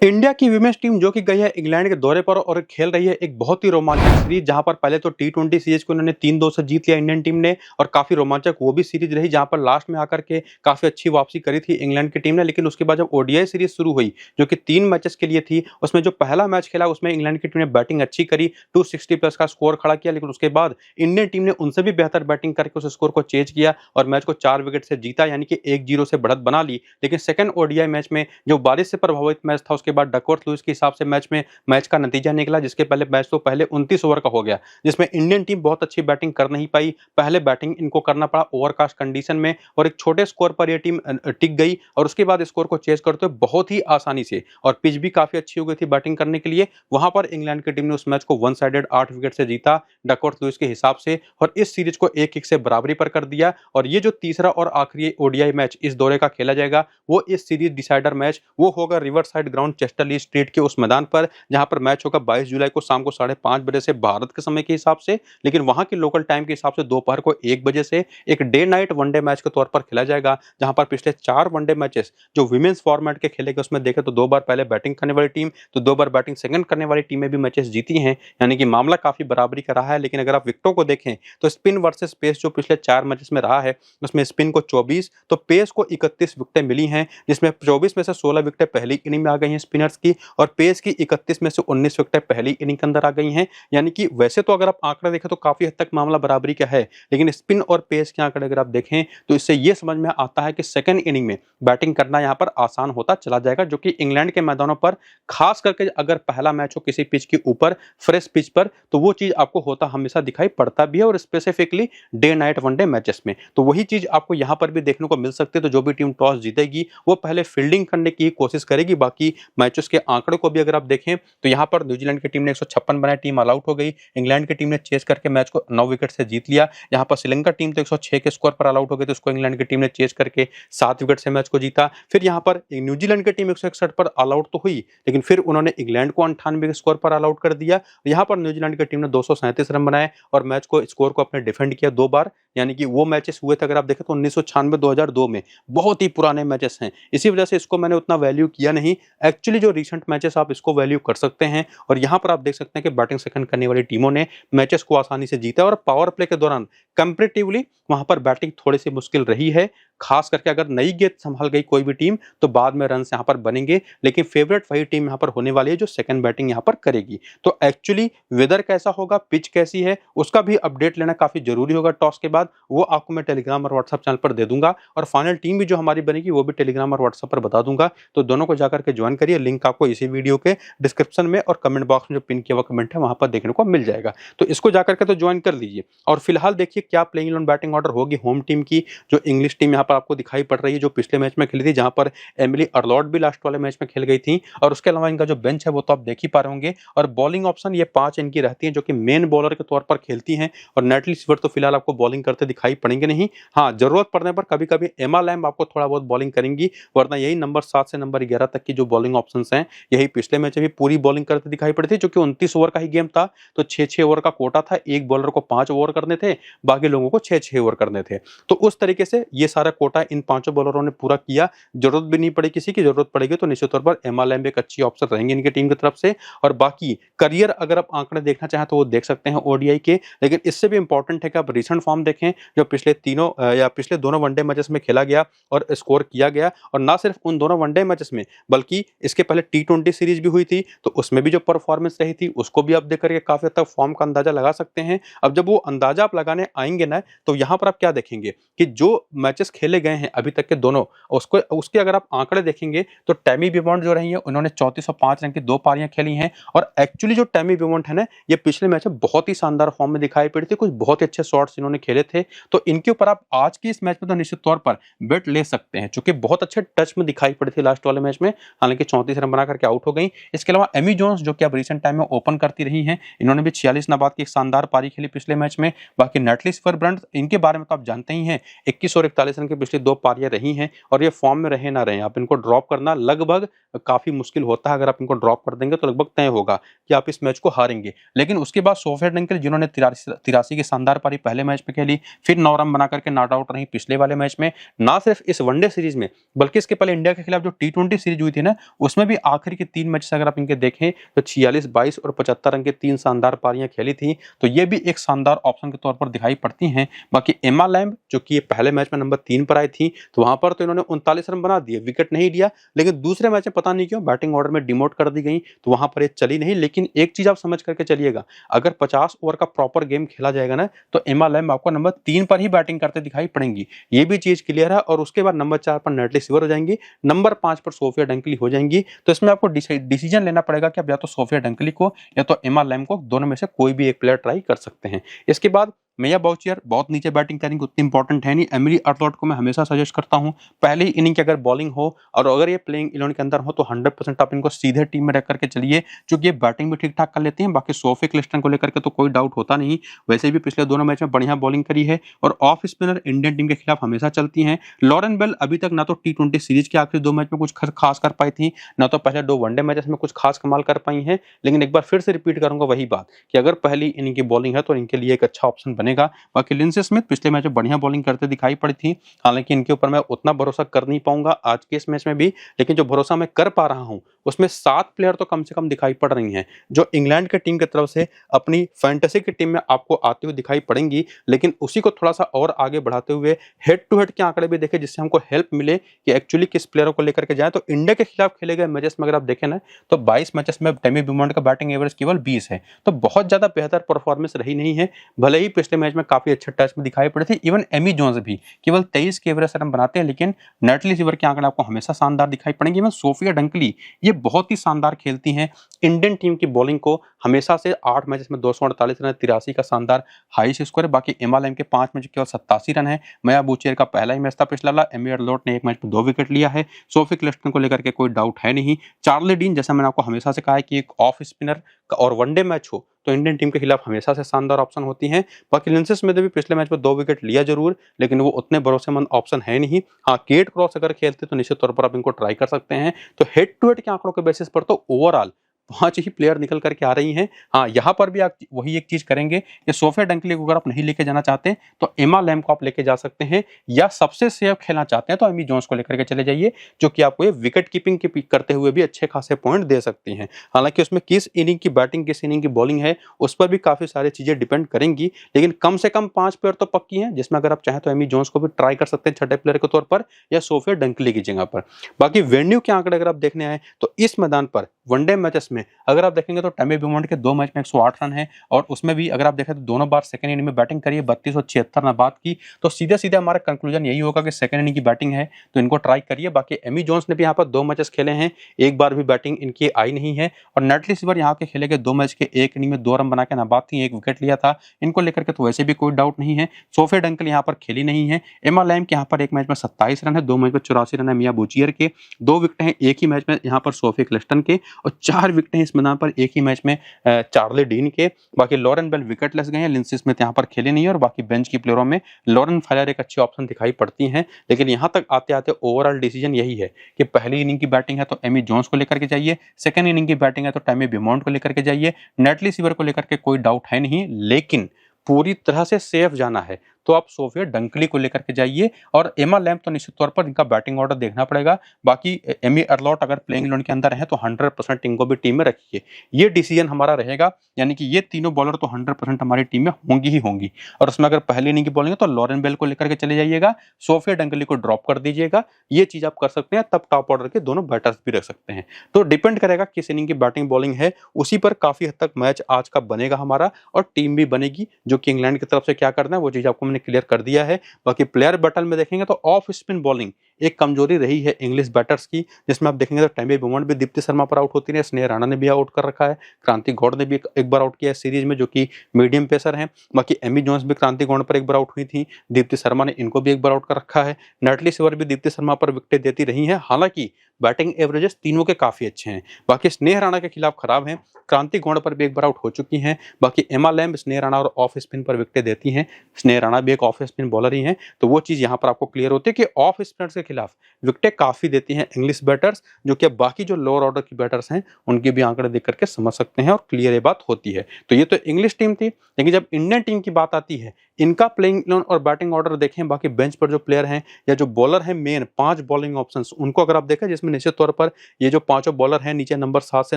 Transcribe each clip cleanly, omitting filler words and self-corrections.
India की women's team जो कि गई है इंग्लैंड के दौरे पर और खेल रही है एक बहुत ही रोमांचक सीरीज, जहां पर पहले तो टी20 सीरीज को उन्होंने 3-2 से जीत लिया इंडियन टीम ने। और काफी रोमांचक वो भी सीरीज रही जहां पर लास्ट में आकर के काफी अच्छी वापसी करी थी इंग्लैंड की टीम ने। लेकिन उसके बाद जब ओडीआई सीरीज शुरू हुई जो कि 3 मैचेस के लिए थी, उसमें जो पहला मैच खेला उसमें इंग्लैंड की टीम ने बैटिंग अच्छी करी, 260 प्लस का स्कोर खड़ा किया। लेकिन उसके बाद इंडियन टीम ने उनसे भी बेहतर बैटिंग करके उस स्कोर को चेज किया और मैच को 4 विकेट से जीता, यानी कि 1-0 से बढ़त बना ली। लेकिन सेकंड ओडीआई मैच में जो बारिश से प्रभावित मैच था, उसके बाद डकवर्थ लुईस के हिसाब से मैच का नतीजा निकला, जिसके पहले मैच तो पहले 29 ओवर का हो गया, जिसमें इंडियन टीम बहुत अच्छी बैटिंग कर नहीं पाई। पहले बैटिंग इनको करना पड़ा ओवरकास्ट कंडीशन में और एक छोटे स्कोर पर यह टीम टिक गई और उसके बाद स्कोर को चेज करते हुए बहुत ही आसानी से, और पिच भी काफी अच्छी हो गई थी बैटिंग करने के लिए, वहां पर इंग्लैंड की टीम ने उस मैच को वन साइडेड 8 विकेट से जीता डकवर्थ लुईस के हिसाब से, और इस सीरीज को 1-1 से बराबरी पर कर दिया। और ये जो तीसरा और आखिरी ओडीआई मैच इस दौरे का खेला जाएगा, वो इस सीरीज डिसाइडर मैच वो होगा रिवर साइड ग्राउंड चेस्टर ली स्ट्रीट के उस मैदान पर, जहां पर मैच होगा 22 जुलाई को शाम को 5:30 बजे से भारत के समय के हिसाब से। लेकिन वहां के लोकल टाइम के हिसाब से दोपहर को 1 बजे से एक डे नाइट वनडे मैच के तौर पर खेला जाएगा, जहां पर पिछले 4 वनडे मैचेस जो विमेन्स फॉर्मेट के खेले गए उसमें देखें तो 2 बार पहले बैटिंग करने वाली टीम तो 2 बार बैटिंग सेकंड करने वाली टीमें भी मैचेस जीती हैं, यानी कि मामला काफी बराबरी का रहा है। लेकिन अगर आप विकेटों को देखें तो स्पिन वर्सेस पेस जो पिछले 4 मैचेस में रहा है, उसमें स्पिन को 24 तो पेस को 31 विकेटें मिली हैं, जिसमें 24 में से 16 विकेटें पहली इनिंग में आ गई हैं स्पिनर्स की, और पेस की 31 में से 19 विकेटें पहली इनिंग के अंदर आ गई हैं। यानी कि वैसे तो अगर आप आंकड़े देखें तो काफी हद तक मामला बराबरी का है, लेकिन स्पिन और पेस के आंकड़े अगर आप देखें तो इससे यह समझ में आता है कि सेकंड इनिंग में बैटिंग करना यहां पर आसान होता चला जाएगा, जो कि इंग्लैंड के मैदानों पर खास करके अगर पहला मैच हो किसी पिच के ऊपर फ्रेश पिच पर, तो वो चीज आपको होता हमेशा दिखाई पड़ता भी है, और specifically day night one day matches में तो वही चीज आपको यहां पर भी देखने को मिल सकती है। तो जो भी टीम टॉस जीतेगी वो पहले फील्डिंग करने की कोशिश करेगी। बाकी मैचेस के आंकड़ों को भी अगर आप देखें तो यहां पर न्यूजीलैंड की टीम ने 156 बनाए, टीम ऑल आउट हो गई। इंग्लैंड की टीम ने चेस करके मैच को 9 विकेट से जीत लिया। यहां पर श्रीलंका टीम तो 106 के स्कोर पर ऑल आउट हो गई, तो उसको इंग्लैंड की टीम ने चेस करके 7 विकेट से मैच को जीता। फिर यहां पर न्यूजीलैंड की टीम 161 पर ऑल आउट तो हुई, लेकिन फिर उन्होंने इंग्लैंड को 98 के स्कोर पर ऑल आउट कर दिया। यहां पर न्यूजीलैंड की टीम ने 237 रन बनाए और मैच को स्कोर को अपने डिफेंड किया 2 बार, यानी कि वो मैचेस हुए थे अगर आप देखें तो 1996 2002 में, बहुत ही पुराने मैचेस हैं। इसी वजह से इसको मैंने उतना वैल्यू किया नहीं। एक्चुअली जो रीसेंट मैचेस आप इसको वैल्यू कर सकते हैं, और यहां पर आप देख सकते हैं कि बैटिंग सेकंड करने वाली टीमों ने मैचेस को आसानी से जीता, और पावर प्ले के दौरान कंपैरेटिवली वहां पर बैटिंग थोड़ी सी मुश्किल रही है, खास करके अगर नई गेंद संभाल गई कोई भी टीम तो बाद में रन यहां पर बनेंगे। लेकिन फेवरेट वही टीम यहां पर होने वाली है जो सेकंड बैटिंग यहां पर करेगी। तो एक्चुअली वेदर कैसा होगा, पिच कैसी है, उसका भी अपडेट लेना काफी जरूरी होगा टॉस के बाद, वो आपको मैं टेलीग्राम और व्हाट्सएप चैनल पर दे दूंगा, और फाइनल टीम भी जो हमारी बनेगी वो भी टेलीग्राम और व्हाट्सएप पर बता दूंगा। तो दोनों को जाकर के ज्वाइन करिए, लिंक आपको इसी वीडियो के डिस्क्रिप्शन में और कमेंट बॉक्स में जो पिन किया हुआ कमेंट है वहां पर देखने को मिल जाएगा। तो इसको जाकर के तो ज्वाइन कर लीजिए। और फिलहाल देखिए क्या प्लेइंग 11 बैटिंग ऑर्डर होगी होम टीम की, जो इंग्लिश टीम यहाँ पर आपको दिखाई पड़ रही है, जो पिछले मैच में खेली थी, जहां पर एमिली अर्लॉट भी लास्ट वाले मैच में खेल गई थी। और उसके अलावा इनका जो बेंच है वो तो आप देख ही पा रहे होंगे, और बॉलिंग ऑप्शन ये 5 इनकी रहती है जो कि मेन बॉलर के तौर पर खेलती हैं, और नेटली सीवर तो फिलहाल आपको बॉलिंग करते दिखाई पड़ेंगे नहीं। हाँ, जरूरत पड़ने पर कभी कभी एमा लैम्ब आपको थोड़ा बहुत बॉलिंग करेंगी, वरना यही नंबर 7 से नंबर 11 तक की जो बॉलिंग ऑप्शन हैं, यही पिछले मैच में भी पूरी बॉलिंग करते दिखाई पड़ी थी। क्योंकि 29 ओवर का ही गेम था तो 6-6 ओवर का कोटा था, एक बॉलर को 5 ओवर करने थे, बाकी लोगों को 6-6 ओवर करने थे। तो उस तरीके से ये सारा कोटा इन 5 बॉलरों ने पूरा किया। जरूरत भी नहीं पड़ी, किसी की जरूरत पड़ेगी तो निश्चित तौर पर एमा लैम्ब एक अच्छी ऑप्शन रहेंगे इनकी टीम की तरफ से। और बाकी करियर अगर आप आंकड़े देखना चाहें तो वो देख सकते हैं ओडीआई के, लेकिन इससे भी इंपॉर्टेंट है कि आप रिसेंट फॉर्म देखें जो पिछले तीनों या पिछले दोनों वनडे मैचेस में खेला गया और स्कोर किया गया। और ना सिर्फ उन दोनों वनडे मैचेस में, बल्कि इसके पहले टी20 सीरीज भी हुई थी, तो उसमें भी जो परफॉर्मेंस रही थी उसको भी आप देख करके काफी हद तक फॉर्म का अंदाजा लगा सकते हैं। अब जब वो अंदाजा आप लगाने आएंगे ना, तो यहां पर आप क्या देखेंगे कि जो मैचेस खेले गए हैं अभी तक के दोनों, उसको उसके अगर आप आंकड़े देखेंगे तो टैमी बिमॉन्ट जो रही है उन्होंने 3405 रन की 2 पारियां खेली हैं। और एक्चुअली जो टैमी बिमॉन्ट है ना, ये पिछले मैच में बहुत ही शानदार फॉर्म में दिखाई पड़ी थी, कुछ बहुत ही अच्छे शॉट्स इन्होंने खेले थे। तो इनके ऊपर आप आज की इस मैच में तो निश्चित तौर पर बेट ले सकते हैं, क्योंकि बहुत अच्छे टच में दिखाई पड़ी थी लास्ट वाले मैच में, हालांकि 34 रन बना करके आउट हो गई। इसके अलावा एमी जोन्स जो कि अब रिसेंट टाइम में ओपन करती रही हैं, इन्होंने भी 46 नाबाद की एक शानदार पारी खेली पिछले मैच में। बाकी नेटली स्फरब्रंट, इनके बारे में तो आप जानते ही हैं, 21 और 41 रन की पिछली 2 पारियां रही हैं, और ये फॉर्म में रहे ना रहे, आप इनको ड्रॉप करना लगभग काफी मुश्किल होता है। अगर आप इनको ड्रॉप कर देंगे तो लगभग तय होगा कि आप इस मैच को हारेंगे। लेकिन उसके बाद सोफिया डंकल जिन्होंने 83 की शानदार पारी पहले मैच में खेली, फिर 9 रन बना करके नॉट आउट रही पिछले वाले मैच में, ना सिर्फ इस वनडे सीरीज में बल्कि इसके पहले इंडिया के खिलाफ जो टी20 सीरीज हुई थी ना, उसमें भी आखिरी के 3 मैचेस अगर आप इनके देखें तो 46, 22 और 75 रन के 3 शानदार पारियां खेली थी, तो ये भी एक शानदार ऑप्शन के तौर पर दिखाई पड़ती हैं। बाकी एमा लैम्ब जो कि ये पहले मैच में नंबर 3 पर आई थी, तो वहां पर तो इन्होंने 39 रन बना दिए, विकेट नहीं लिया, लेकिन दूसरे मैच में पता नहीं क्यों बैटिंग ऑर्डर में डिमोट कर दी गई, तो वहां पर ये चली नहीं। लेकिन एक चीज आप समझ करके चलिएगा, अगर 50 ओवर का प्रॉपर गेम खेला जाएगा ना, तो एमा लैम्ब आपको नंबर 3 पर ही बैटिंग करते दिखाई पड़ेंगी, ये भी चीज क्लियर है। और उसके बाद नंबर 4 पर नैटली सिवर हो जाएंगी, नंबर 5 पर सोफिया डंकली हो जाएंगी। तो इसमें आपको डिसीजन लेना पड़ेगा कि आप या तो सोफिया डंकली को या तो एमा लैम्ब को, दोनों में से कोई भी एक प्लेयर ट्राई कर सकते हैं। इसके बाद मिया बाउचियर बहुत नीचे बैटिंग करेंगे, उतनी इंपॉर्टेंट है नहीं। एमिली अर्थलॉट को मैं हमेशा सजेस्ट करता हूं, पहली इनिंग की अगर बॉलिंग हो और अगर ये प्लेइंग 11 के अंदर हो तो 100% आप इनको सीधे टीम में रख करके चलिए, क्योंकि ये बैटिंग भी ठीक ठाक कर लेते हैं। बाकी सोफी क्लिस्टन को लेकर के तो कोई डाउट होता नहीं, वैसे भी पिछले दोनों मैच में बढ़िया बॉलिंग करी है और ऑफ स्पिनर इंडियन टीम के खिलाफ हमेशा चलती हैं। लॉरेन बेल अभी तक ना तो T20 सीरीज के आखिरी 2 मैच में कुछ खास कर पाई थी, ना तो पहले 2 वनडे मैचेस में कुछ खास कमाल कर पाई हैं। लेकिन एक बार फिर से रिपीट करूंगा वही बात कि अगर पहली इनिंग की बॉलिंग है तो इनके लिए एक अच्छा ऑप्शन बनेगा। बाकी लिंडसे स्मिथ पिछले मैच में बढ़िया बॉलिंग करते दिखाई पड़ी थी, हालांकि इनके ऊपर मैं उतना भरोसा कर नहीं पाऊंगा आज के इस मैच में भी, लेकिन जो भरोसा मैं कर पा रहा हूं उसमें 7 प्लेयर तो कम से कम दिखाई पड़ रही हैं जो इंग्लैंड की टीम की तरफ से अपनी फैंटेसी की टीम में आपको आते हुए दिखाई पड़ेंगी। लेकिन उसी को थोड़ा सा और आगे बढ़ाते हुए हेड टू हेड के आंकड़े भी देखें, जिससे हमको हेल्प मिले कि एक्चुअली किस प्लेयरों को लेकर के जाए। तो इंडिया के खिलाफ खेले गए मैचेस में अगर आप देखें ना, तो 22 मैचेस में टेमी ब्यूमॉन्ट का बैटिंग एवरेज केवल 20 है, तो बहुत ज्यादा बेहतर परफॉर्मेंस रही नहीं है। भले ही पिछले मैच में काफी अच्छे टच में दिखाई पड़े थे, इवन एमी जोन्स भी केवल 23 के एवरेज रन बनाते हैं, लेकिन नैटली सिवर के आंकड़े आपको हमेशा शानदार दिखाई पड़ेंगे। इवन सोफिया डंकली ये बहुत ही शानदार खेलती हैं, इंडियन टीम की बॉलिंग को हमेशा से 8 मैचेस में 248 रन 83 का शानदार हाईएस्ट स्कोर है। बाकी एमा लैम्ब के 5 मैच केवल 87 रन है। मिया बाउचियर का पहला ही मैच था पिछला वाला, एमी अर्थलॉट ने एक मैच में 2 विकेट लिया है। सोफी क्लिस्टन को लेकर के कोई डाउट है नहीं। चार्ली डीन, जैसा मैंने आपको हमेशा से कहा है कि एक ऑफ स्पिनर और वनडे मैच हो तो इंडियन टीम के खिलाफ हमेशा से शानदार ऑप्शन होती हैं। बाकी लिंडसे स्मिथ ने भी पिछले मैच में 2 विकेट लिया जरूर, लेकिन वो उतने भरोसेमंद ऑप्शन है नहीं। हाँ, केट क्रॉस अगर खेलते तो निश्चित तौर पर आप इनको ट्राई कर सकते हैं। तो हेड टू हेड के आंकड़ों के बेसिस पर तो ओवरऑल 5 ही प्लेयर निकल करके आ रही हैं। हाँ, यहाँ पर भी आप वही एक चीज करेंगे कि सोफिया डंकली को अगर आप नहीं लेके जाना चाहते तो एमा लैम्ब को आप लेके जा सकते हैं, या सबसे सेफ खेलना चाहते हैं तो एमी जोन्स को लेकर के चले जाइए, जो कि आपको ये विकेट कीपिंग की करते हुए भी अच्छे खासे पॉइंट दे सकती हैं। हालांकि उसमें किस इनिंग की बैटिंग किस इनिंग की बॉलिंग है उस पर भी काफी सारी चीजें डिपेंड करेंगी, लेकिन कम से कम 5 प्लेयर तो पक्की हैं, जिसमें अगर आप चाहें तो एमी जोन्स को भी ट्राई कर सकते हैं छठे प्लेयर के तौर पर, या सोफिया डंकली की जगह पर। बाकी वेन्यू के आंकड़े अगर आप देखने आए तो इस मैदान पर वनडे मैचेस में अगर आप देखेंगे तो टेमी ब्यूमॉन्ट के 2 मैच में 108 रन है, और उसमें भी अगर आप देखें तो दोनों बार सेकंड इनिंग में बैटिंग करी है, 32 और 76 रन बात की, तो सीधे सीधे हमारा कंक्लूजन यही होगा कि सेकंड इनिंग की बैटिंग है तो इनको ट्राई करिए। बाकी एमी जोन्स ने भी यहाँ पर 2 मैचेस खेले हैं, एक बार भी बैटिंग इनकी आई नहीं है, और नैटली सिवर यहाँ के खेले गए 2 मैच के एक इनिंग में 2 रन बना के नाबाद थी, 1 विकेट लिया था। इनको लेकर के तो वैसे भी कोई डाउट नहीं है। सोफिया डंकली यहाँ पर खेली नहीं है। एमा लैम्ब के यहाँ पर एक मैच में 27 रन है, 2 मैच में 84 रन है मिया बाउचियर के, 2 विकेट हैं एक ही मैच में यहाँ पर सोफिया क्लिस्टन के, और 4 विकेट हैं इस मैदान पर एक ही मैच में चार्ली डीन के। बाकी लॉरेन बेल विकेटलेस गए हैं, लिंडसे स्मिथ यहाँ पर खेले नहीं है, और बाकी बेंच की प्लेयरों में लॉरेन फायर एक अच्छी ऑप्शन दिखाई पड़ती हैं। लेकिन यहाँ तक आते आते ओवरऑल डिसीजन यही है कि पहली इनिंग की बैटिंग है तो एमी जोन्स को लेकर के जाइए, सेकंड इनिंग की बैटिंग है तो टेमी ब्यूमॉन्ट को लेकर के जाइए। नैटली सिवर को लेकर के कोई डाउट है नहीं, लेकिन पूरी तरह से सेफ जाना है तो आप सोफिया डंकली को लेकर के जाइए, और एमा लैम्ब तो निश्चित तौर पर इनका बैटिंग ऑर्डर देखना पड़ेगा। बाकी एमी अर्थलॉट अगर प्लेइंग 11 के अंदर है तो 100% इनको भी टीम में रखिए, ये डिसीजन हमारा रहेगा। यानी कि ये तीनों बॉलर तो 100% हमारी टीम में होंगी ही होंगी, और उसमें अगर पहली इनिंग की बॉलिंग है तो लॉरेन बेल को लेकर के चले जाइएगा, सोफिया डंकली को ड्रॉप कर दीजिएगा। ये चीज आप कर सकते हैं, तब टॉप ऑर्डर के दोनों बैटर्स भी रख सकते हैं। तो डिपेंड करेगा किस इनिंग की बैटिंग बॉलिंग है, उसी पर काफी हद तक मैच आज का बनेगा हमारा, और टीम भी बनेगी जो कि इंग्लैंड की तरफ से क्या करना है वो चीज आपको मैंने क्लियर कर दिया है। बाकी प्लेयर बैटल में देखेंगे तो ऑफ स्पिन बॉलिंग एक कमजोरी रही है इंग्लिश बैटर्स की, जिसमें आप देखेंगे तो टेमी ब्यूमॉन्ट भी दीप्ति शर्मा पर आउट होती है, स्नेह राणा ने भी आउट कर रखा है, क्रांति गौड़ ने भी एक बार आउट किया है सीरीज में, जो कि मीडियम पेसर हैं। बाकी एमी जोन्स भी क्रांति गौड़ पर एक बार आउट हुई थी, दीप्ति शर्मा ने इनको भी एक बार आउट कर रखा है। नैटली सिवर भी दीप्ति शर्मा पर विकेटें देती रही हैं, हालांकि बैटिंग एवरेजेस तीनों के काफी अच्छे हैं। बाकी स्नेह राणा के खिलाफ खराब हैं, क्रांति गौड़ पर भी एक बार आउट हो चुकी हैं। बाकी एमा लैम्ब स्नेह राणा और ऑफ स्पिन पर विकेटें देती हैं, स्नेह राणा भी एक ऑफ स्पिन बॉलर ही हैं, तो वो चीज यहाँ पर आपको क्लियर होती है कि ऑफ स्पिनर्स के खिलाफ विकेटें काफी देती हैं इंग्लिश बैटर्स, जो कि बाकी जो लोअर ऑर्डर की बैटर्स हैं उनके भी आंकड़े देख करके समझ सकते हैं, और क्लियर ये बात होती है। तो ये तो इंग्लिश टीम थी, लेकिन जब इंडियन टीम की बात आती है इनका प्लेइंग 11 और बैटिंग ऑर्डर देखें, बाकी बेंच पर जो प्लेयर हैं या जो बॉलर हैं मेन 5 बॉलिंग ऑप्शंस उनको अगर आप देखें, जिसमें निश्चित तौर पर ये जो पांचों बॉलर हैं नीचे नंबर 7 से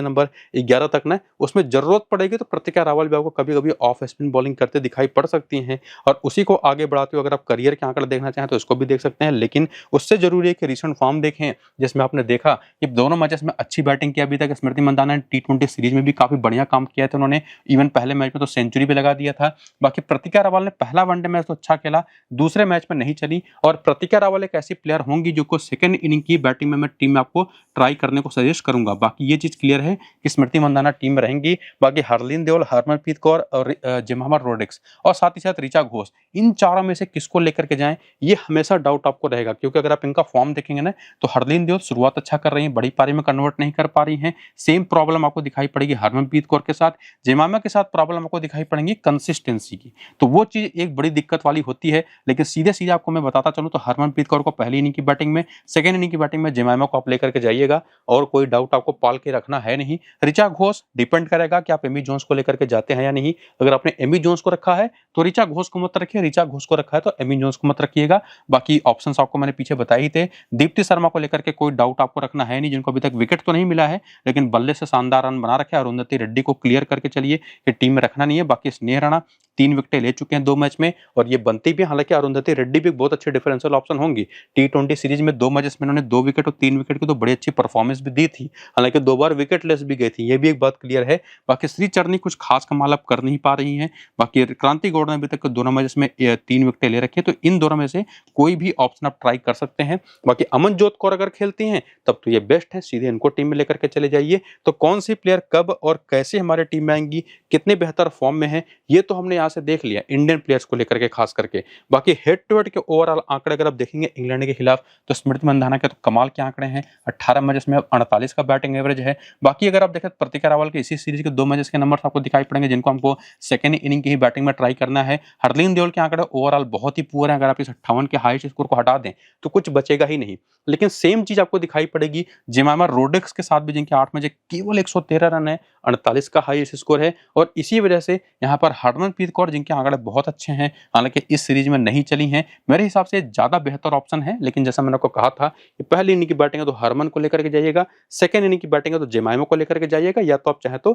नंबर 11 तक ना, उसमें जरूरत पड़ेगी तो प्रतिका रावल भी आपको कभी-कभी ऑफ स्पिन बॉलिंग करते दिखाई पड़ सकती हैं और उसी को आगे बढ़ाते हुए अगर आप करियर के आंकड़े देखना चाहें तो इसको भी देख सकते हैं। लेकिन उससे जरूरी है कि रीसेंट फॉर्म देखें, जिसमें आपने देखा कि दोनों मैचेस में अच्छी बैटिंग की। अभी तक स्मृति मंदाना ने टी20 सीरीज में भी काफी बढ़िया काम किया था उन्होंने, इवन पहले मैच में तो सेंचुरी भी लगा दिया था। बाकी प्रतिका रावल ने पहला वनडे मैच तो अच्छा खेला, दूसरे मैच में नहीं चली और प्रतिका रावल एक ऐसी प्लेयर होंगी जो को सेकंड इनिंग की बैटिंग में मैं टीम में आपको ट्राई करने को सजेस्ट करूंगा। बाकी ये चीज क्लियर है कि स्मृति मंदाना टीम में रहेंगी। बाकी हरलीन देओल, हरमनप्रीत कौर और जेमामा रोड्रिग्स और साथ ही साथ ऋचा घोष, इन चारों में से किसको लेकर के जाएं ये हमेशा डाउट आपको रहेगा, क्योंकि अगर आप इनका फॉर्म देखेंगे ना तो हरलीन देओल शुरुआत अच्छा कर रही है, बड़ी पारी में कन्वर्ट नहीं कर पा रही हैं। सेम प्रॉब्लम आपको दिखाई पड़ेगी हरमनप्रीत कौर के साथ। जेमामा के साथ प्रॉब्लम आपको दिखाई पड़ेगी कंसिस्टेंसी की, तो वो चीज एक बड़ी दिक्कत वाली होती है। लेकिन सीधे सीधे आपको मैं बताता चलूं तो हरमनप्रीत कौर को पहली इनिंग की बैटिंग में, सेकंड इनिंग की बैटिंग में जेमामा को आप लेकर के जाइएगा और कोई डाउट आपको पाल के रखना है नहीं। ऋचा घोष डिपेंड करेगा कि आप एमी जोन्स को लेकर के जाते हैं या नहीं। अगर आपने एमी जोन्स को रखा है तो ऋचा घोष को मत रखिए, ऋचा घोष को रखा है तो एमी जोन्स को मत रखिएगा। बाकी ऑप्शंस आपको मैंने पीछे बताए ही थे। दीप्ति शर्मा को लेकर के कोई डाउट आपको रखना है नहीं, जिनको अभी तक विकेट तो नहीं मिला है लेकिन बल्ले से शानदार रन बना रखे। अरुंधति रेड्डी को क्लियर करके चलिए कि टीम में रखना नहीं है। बाकी स्नेह राणा 3 विकेटें ले चुके हैं 2 मैच में और ये बनती भी, हालांकि अरुंधति रेड्डी भी बहुत अच्छे डिफरेंशियल ऑप्शन होंगी। टी20 सीरीज में 2 मैचेस में उन्होंने 2 विकेट और 3 विकेट की तो बड़ी अच्छी परफॉर्मेंस भी दी थी, हालांकि 2 बार विकेट लेस भी गई थी, ये भी एक बात क्लियर है। बाकी श्री चरनी कुछ खास कमाल अब कर नहीं पा रही हैं। बाकी क्रांति गौड़ ने अभी तक दोनों मैचेस में 3 विकेटें ले रखी है, तो इन दोनों में से कोई भी ऑप्शन आप ट्राई कर सकते हैं। बाकी अमनजोत कौर अगर खेलती हैं तब तो ये बेस्ट है, सीधे इनको टीम में लेकर के चले जाइए। तो कौन सी प्लेयर कब और कैसे हमारे टीम में आएंगी, कितने बेहतर फॉर्म में है, ये तो हमने यहाँ से देख लिया इंडियन प्लेयर्स को लेकर के खास करके। बाकी हेड टू हेड के ओवरऑल आंकड़े अगर आप देखेंगे इंग्लैंड के खिलाफ तो स्मृति मंदाना के तो कमाल के आंकड़े हैं। 18 मैचेस में 48 का बैटिंग एवरेज है। बाकी अगर आप देखें प्रतिका रावल के इसी सीरीज के 2 मैचेस के नंबर आपको दिखाई पड़ेंगे, जिनको हमको सेकंड इनिंग की ही बैटिंग में ट्राई करना है। हरलीन देओल के आंकड़े ओवरऑल बहुत ही पुअर हैं, अगर आप इस 58 के हाईएस्ट स्कोर को हटा दें तो कुछ बचेगा ही नहीं। लेकिन सेम चीज आपको दिखाई पड़ेगी जेमामा रोड्रिग्स के साथ भी, जिनके 8 मैच केवल 113 रन है, 48 का हाईएस्ट स्कोर है। और इसी वजह से यहाँ पर हरमनप्रीत कौर, जिनके आंकड़े बहुत अच्छे हैं, हालांकि इस सीरीज में नहीं चली हैं, मेरे हिसाब से ज्यादा बेहतर ऑप्शन है। लेकिन जैसा मैंने आपको कहा था कि पहली इनिंग की बैटिंग है तो हरमन को लेकर के जाइएगा, सेकंड इनिंग की बैटिंग है तो जेमामा को लेकर के जाइएगा, या तो आप चाहे तो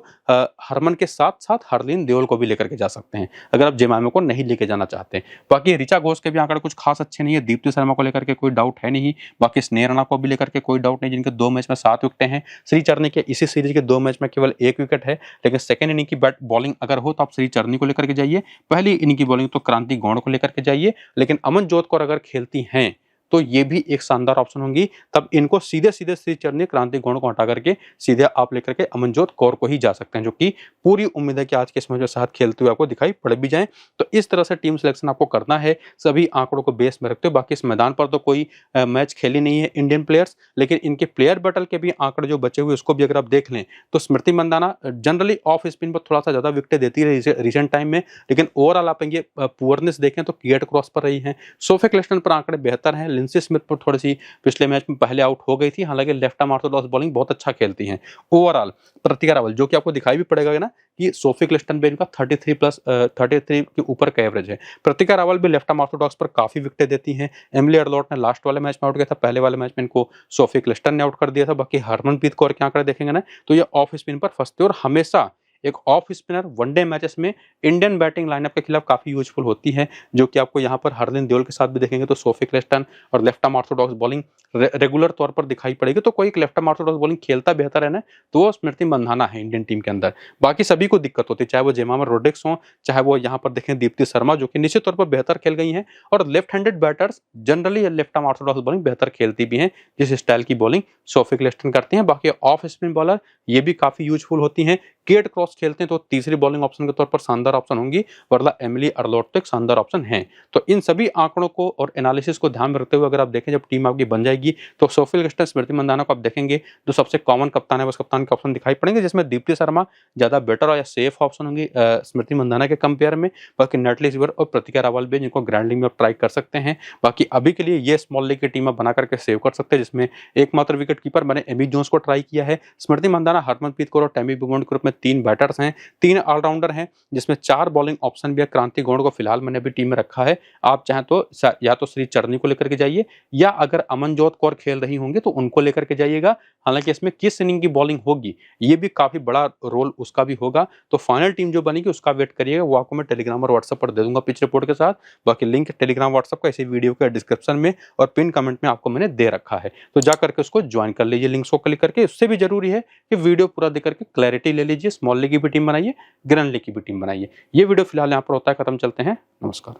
हरमन के साथ साथ हरलीन देओल को भी लेकर के जा सकते हैं अगर आप जेमामा को नहीं लेके जाना चाहते। बाकी ऋचा घोष के भी आंकड़े कुछ खास अच्छे नहीं है। दीप्ति शर्मा को लेकर के कोई डाउट है नहीं। बाकी स्नेह राणा को भी लेकर के कोई डाउट नहीं, जिनके 2 मैच में 7 विकेटें हैं। श्री चरनी के इसी सीरीज के 2 मैच में केवल 1 विकेट है। लेकिन सेकंड इनिंग की बॉलिंग अगर हो तो आप श्री चरनी को लेकर के जाइए, पहली इनिंग की बॉलिंग तो क्रांति गौड़ को लेकर के जाइए। लेकिन अमनजोत कौर अगर खेलती हैं तो ये भी एक शानदार ऑप्शन होंगी, तब इनको सीधे सीधे श्री चरनी क्रांति गौड़ को हटा करके सीधे आप लेकर के अमनजोत कौर को ही जा सकते हैं, जो कि पूरी उम्मीद है कि आज के इस मैच में साथ खेलते हुए आपको दिखाई पड़ भी जाए। तो इस तरह से टीम सिलेक्शन आपको करना है सभी आंकड़ों को बेस में रखते हुए। बाकी इस मैदान पर तो कोई मैच खेली नहीं है इंडियन प्लेयर्स, लेकिन इनके प्लेयर बैटल के भी आंकड़े जो बचे हुए उसको भी अगर आप देख लें तो स्मृति मंदाना जनरली ऑफ स्पिन पर थोड़ा सा ज्यादा विकेट देती है रिसेंट टाइम में, लेकिन ओवरऑल आप ये पुअरनेस देखें तो गेट क्रॉस पर रही है। सोफे क्लेस्टन पर आंकड़े बेहतर हैं। लिंसी स्मिथ पर थोड़ी सी पिछले मैच में पहले आउट हो गई थी, हालांकि लेफ्ट आर्म ऑर्थोडॉक्स बॉलिंग बहुत अच्छा खेलती हैं। ओवरऑल प्रतिका रावल, जो कि आपको दिखाई भी पड़ेगा ना कि सोफी क्लिस्टन पे इनका 33 के ऊपर का एवरेज है। प्रतिका रावल भी लेफ्ट आर्म ऑर्थोडॉक्स पर काफी विकेटें देती हैं। एमिली अर्लॉट ने लास्ट वाले मैच में आउट किया था, पहले वाले मैच में इनको सोफी क्लिस्टन ने आउट कर दिया था। बाकी हरमनप्रीत कौर के आंकड़े देखेंगे ना तो ये ऑफ स्पिन पर फंसते और हमेशा एक ऑफ स्पिनर वनडे मैचेस में इंडियन बैटिंग लाइनअप के खिलाफ काफी यूजफुल होती है, जो कि आपको यहाँ पर हरलीन देओल के साथ भी देखेंगे तो सोफी क्लिस्टन और left arm Orthodox bowling regular तौर पर दिखाई पड़ेगी। तो कोई एक लेफ्ट आर्म ऑर्थोडॉक्स बॉलिंग खेलता बेहतर है ना तो वो स्मृति मंधाना है इंडियन टीम के अंदर। बाकी सभी को दिक्कत होती है, चाहे वो जेमामा रोड्रिग्स हो, चाहे वो यहाँ पर देखें दीप्ति शर्मा, जो कि निश्चित तौर पर बेहतर खेल गई हैं। और left handed batters generally left arm Orthodox bowling बेहतर खेलती भी हैं, जिस स्टाइल की बॉलिंग सोफी क्लिस्टन करती हैं। बाकी ऑफ स्पिन बॉलर ये भी काफी यूजफुल होती हैं। केट क्रॉस खेलते हैं तो तीसरी बॉलिंग ऑप्शन के तौर पर शानदार ऑप्शन होंगी, वरना एमिली अर्लॉट तो एक शानदार ऑप्शन है। तो इन सभी आंकड़ों को और एनालिसिस को ध्यान में रखते हुए अगर आप देखें जब टीम आपकी बन जाएगी तो सोफी क्लिस्टन स्मृति मंधाना को आप देखेंगे जो सबसे कॉमन कप्तान है बस कप्तान के ऑप्शन दिखाई पड़ेंगे, जिसमें दीप्ति शर्मा ज्यादा बेटर और या सेफ ऑप्शन होंगी स्मृति मंधाना के कंपेयर में। बाकी नटली सिवर और प्रतिका रावल भी जिनको ग्रैंड लीग में आप ट्राई कर सकते हैं। बाकी अभी के लिए ये स्मॉल लीग की टीम आप बना करके सेव कर सकते हैं, जिसमें एकमात्र विकेट कीपर मैंने एमी जोन्स को ट्राई किया है। स्मृति मंधाना हरमनप्रीत कौर और टैमी बुमोंड के रूप में 3 बैटर्स हैं, 3 ऑलराउंडर हैं, जिसमें 4 बॉलिंग ऑप्शन भी है। क्रांति गौड़ को फिलहाल मैंने अभी टीम में रखा है। आप चाहें तो या तो श्री चरनी को लेकर के जाइए, या अगर अमनजोत कौर खेल रही होंगी तो उनको लेकर के जाइएगा। हालांकि इसमें किस इनिंग की बॉलिंग होगी ये भी काफी बड़ा रोल उसका भी होगा। तो फाइनल टीम जो बनेगी उसका वेट करिएगा, वो आपको मैं टेलीग्राम और व्हाट्सएप पर दे दूंगा पिच रिपोर्ट के साथ। बाकी लिंक टेलीग्राम व्हाट्सएप का इसी वीडियो के डिस्क्रिप्शन में और पिन कमेंट में आपको मैंने दे रखा है, तो जा करके उसको ज्वाइन कर लीजिए लिंक्स को क्लिक करके। उससे भी जरूरी है कि वीडियो पूरा देख करके क्लैरिटी ले लीजिए। स्मॉल लीग की भी टीम बनाइए, ग्रैंड लीग की भी टीम बनाइए। ये वीडियो फिलहाल यहाँ पर होता है खत्म। चलते हैं, नमस्कार।